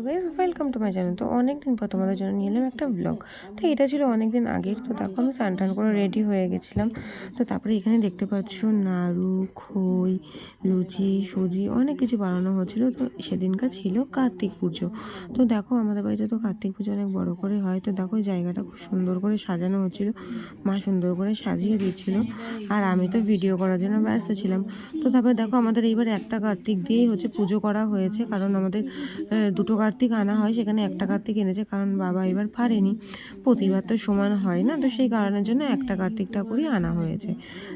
Guys, welcome to my channel. তো অনেকদিন পর তোমাদের জন্য নিয়ে এলাম একটা ব্লগ। তো এটা ছিল অনেকদিন আগের। তো দেখো আমি স্নান টান করে রেডি হয়ে গেছিলাম। তো তারপরে এখানে দেখতে পাচ্ছ নাড়ু, খই, লুচি, সুজি অনেক কিছু বানানো হচ্ছিল। তো সেদিনকার ছিল কার্তিক পুজো। তো দেখো আমাদের বাড়িতে তো কার্তিক পুজো অনেক বড় করে হয়। তো দেখো জায়গাটা খুব সুন্দর করে সাজানো হচ্ছিল, মা সুন্দর করে সাজিয়ে দিচ্ছিল, আর আমি তো ভিডিও করার জন্য ব্যস্ত ছিলাম। তো তারপরে দেখো আমাদের এইবার একটা কার্তিক দিয়েই হচ্ছে পুজো করা হয়েছে, কারণ আমাদের দুটো কার্তিক আনা হয়, সেখানে একটা কার্তিক এনেছে, কারণ বাবা এবার পারেনি, প্রতিবার তো সমান হয় না, তো সেই কারণের জন্য একটা কার্তিক ঠাকুরই আনা হয়েছে।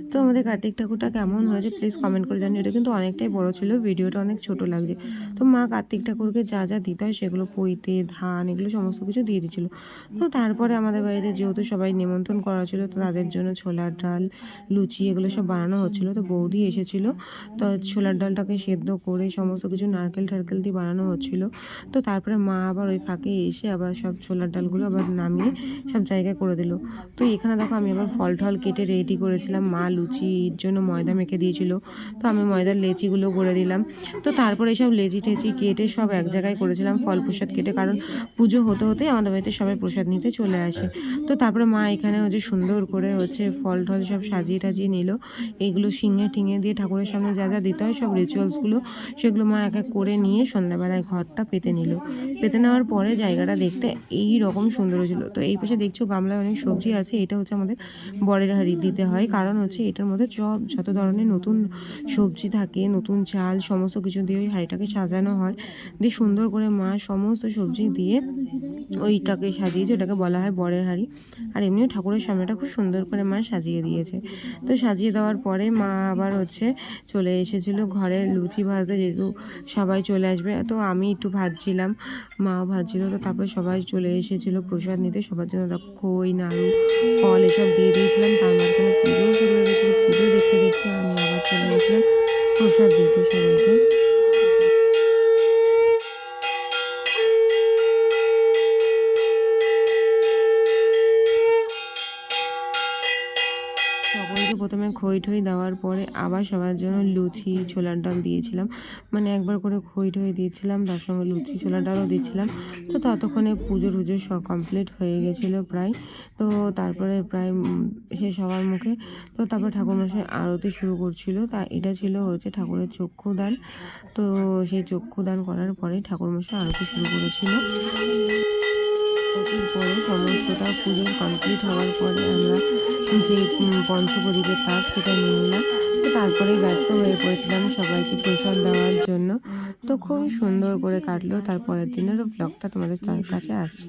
তো আমাদের কার্তিক ঠাকুরটা কেমন হয়েছে প্লিজ কমেন্ট করে জানিও। এটা কিন্তু অনেকটাই বড় ছিল, ভিডিওটা অনেক ছোট লাগছে। তো মা কার্তিক ঠাকুরকে যা যা দিতে হয় সেগুলো পইতে, ধান, এগুলো সমস্ত কিছু দিয়ে দিচ্ছিল। তো তারপরে আমাদের বাড়িতে যেহেতু সবাই নিমন্ত্রণ করা ছিল, তো তাদের জন্য ছোলার ডাল, লুচি এগুলো সব বানানো হচ্ছিল। তো বৌদি এসেছিল, তো ছোলার ডালটাকে সেদ্ধ করে সমস্ত কিছু নারকেল টারকেল দিয়ে বানানো হচ্ছিল। তো তারপরে মা আবার ওই ফাঁকে এসে আবার সব ছোলার ডালগুলো আবার নামিয়ে সব জায়গায় করে দিল। তো এখানে দেখো আমি আবার ফল টল কেটে রেডি করেছিলাম, মা লুচির জন্য ময়দা মেখে দিয়েছিল, তো আমি ময়দার লেচিগুলো করে দিলাম। তো তারপরে এইসব লেচি টেচি কেটে সব এক জায়গায় করেছিলাম, ফল প্রসাদ কেটে, কারণ পুজো হতে হতেই আমাদের বাড়িতে সবাই প্রসাদ নিতে চলে আসে। তো তারপরে মা এখানে হচ্ছে সুন্দর করে হচ্ছে ফল টল সব সাজিয়ে টাজিয়ে নিল, এইগুলো শিঙে টিঙে দিয়ে ঠাকুরের সামনে যা যা দিতে হয় সব রিচুয়ালসগুলো সেগুলো মা এক এক করে নিয়ে সন্ধ্যাবেলায় ঘরটা পেতে নিল। পেতে নেওয়ার পরে জায়গাটা দেখতে এই রকম সুন্দর ছিল। তো এই পাশে দেখছো গামলায় অনেক সবজি আছে, এটা হচ্ছে আমাদের বরের হাঁড়ি দিতে হয়, কারণ হচ্ছে এটার মধ্যে যত ধরনের নতুন সবজি থাকে, নতুন চাল, সমস্ত কিছু দিয়ে ওই হাঁড়িটাকে সাজানো হয়। দিয়ে সুন্দর করে মা সমস্ত সবজি দিয়ে ওইটাকে সাজিয়েছে, ওটাকে বলা হয় বরের হাঁড়ি। আর এমনিও ঠাকুরের সামনেটা খুব সুন্দর করে মা সাজিয়ে দিয়েছে। তো সাজিয়ে দেওয়ার পরে মা আবার হচ্ছে চলে এসেছিল ঘরে লুচি ভাজতে, যেহেতু সবাই চলে আসবে। তো আমি একটু ভাজছিলাম, মাও ভাজছিল। তো তারপরে সবাই চলে এসেছিল প্রসাদ নিতে, সবার জন্য খই, নাড়ু, ফল এসব দিয়ে দিয়েছিলাম। তার মাঝখানে পুজোও শুরু হয়ে গেছিলো। পুজো দেখতে দেখতে আমি আবার চলে গেছিলাম প্রসাদ দিতে সবাইকে। সকলকে প্রথমে খই ঠই দেওয়ার পরে আবার সবার জন্য লুচি, ছোলার ডাল দিয়েছিলাম, মানে একবার করে খই ঠই দিয়েছিলাম, তার সঙ্গে লুচি ছোলার ডালও দিচ্ছিলাম। তো ততক্ষণে পুজো টুজো সব কমপ্লিট হয়ে গেছিলো প্রায়। তো তারপরে প্রায় শেষ হওয়ার মুখে। তো তারপরে ঠাকুরমশাই আরতি শুরু করছিল। তা এটা ছিল হচ্ছে ঠাকুরের চক্ষুদান। তো সেই চক্ষুদান করার পরে ঠাকুরমশাই আরতি শুরু করেছিল। আরতির পরে সমস্তটা পুজো কমপ্লিট হওয়ার পরে আমরা যে পঞ্চপ্রদীপের তাপ সেটা নিয়ে নিলাম। তো তারপরেই ব্যস্ত হয়ে পড়েছিলাম সবাইকে প্রসাদ দেওয়ার জন্য। তো খুবই সুন্দর করে কাটলো। তারপরের দিনেরও ব্লগটা তোমাদের কাছে আসছে।